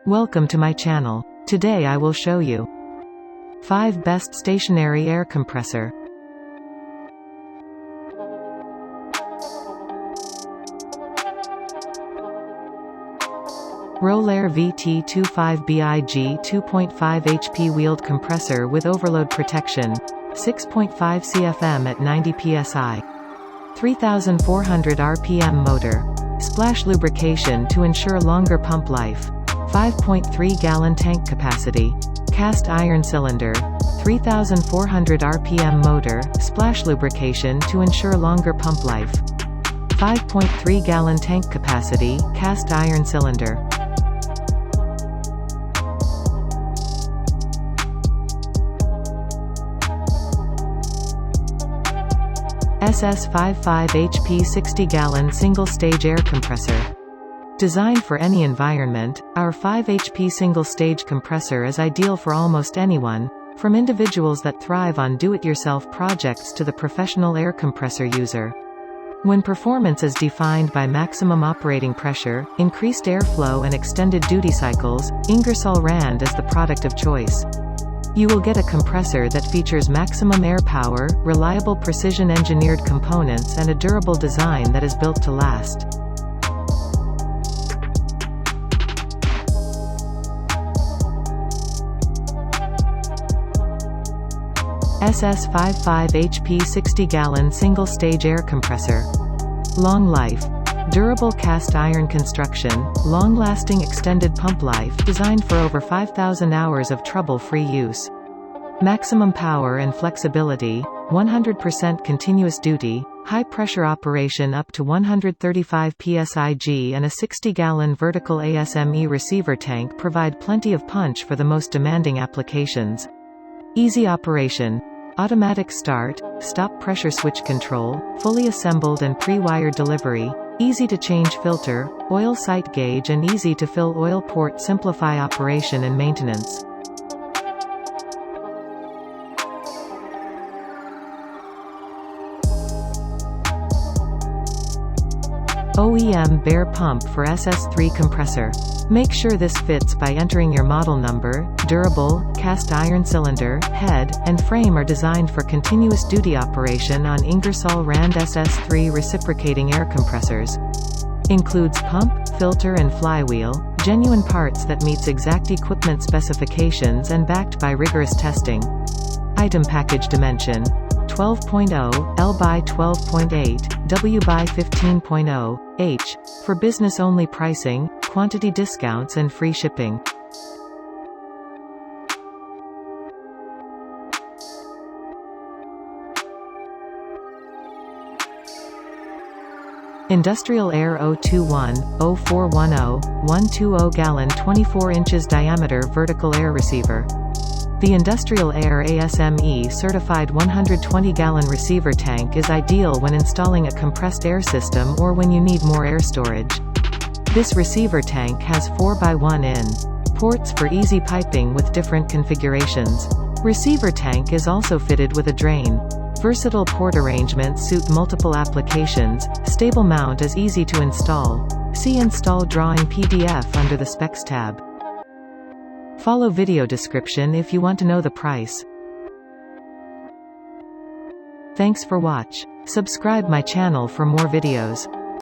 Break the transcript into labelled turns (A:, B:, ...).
A: Welcome to my channel. Today I will show you 5 best stationary air compressor. Rollair VT25BIG 2.5 HP wheeled compressor with overload protection, 6.5 CFM at 90 psi. 3,400 RPM motor. Splash lubrication to ensure longer pump life. 5.3 gallon tank capacity. Cast iron cylinder. 3,400 RPM motor. Splash lubrication to ensure longer pump life. 5.3 gallon tank capacity. Cast iron cylinder. SS55 HP 60-gallon single-stage air compressor. Designed for any environment, our 5 HP single-stage compressor is ideal for almost anyone, from individuals that thrive on do-it-yourself projects to the professional air compressor user. When performance is defined by maximum operating pressure, increased airflow and extended duty cycles, Ingersoll Rand is the product of choice. You will get a compressor that features maximum air power, reliable precision-engineered components and a durable design that is built to last. SS55 HP 60-gallon single-stage air compressor. Long life. Durable cast iron construction, long-lasting extended pump life designed for over 5,000 hours of trouble-free use. Maximum power and flexibility, 100% continuous duty, high-pressure operation up to 135 psig and a 60-gallon vertical ASME receiver tank provide plenty of punch for the most demanding applications. Easy operation. Automatic start, stop pressure switch control, fully assembled and pre-wired delivery. Easy to change filter, oil sight gauge and easy to fill oil port simplify operation and maintenance. OEM bare pump for SS3 compressor. Make sure this fits by entering your model number. Durable, cast iron cylinder, head, and frame are designed for continuous duty operation on Ingersoll Rand SS3 reciprocating air compressors. Includes pump, filter and flywheel, genuine parts that meets exact equipment specifications and backed by rigorous testing. Item package dimension: 12.0, L by 12.8, W by 15.0, H. For business-only pricing, quantity discounts and free shipping. Industrial Air 021, 0410, 120 gallon 24 inches diameter vertical air receiver. The Industrial Air ASME certified 120-gallon receiver tank is ideal when installing a compressed air system or when you need more air storage. This receiver tank has 4x1 in ports for easy piping with different configurations. Receiver tank is also fitted with a drain. Versatile port arrangements suit multiple applications. Stable mount is easy to install. See install drawing PDF under the specs tab. Follow video description if you want to know the price. Thanks for watch. Subscribe my channel for more videos.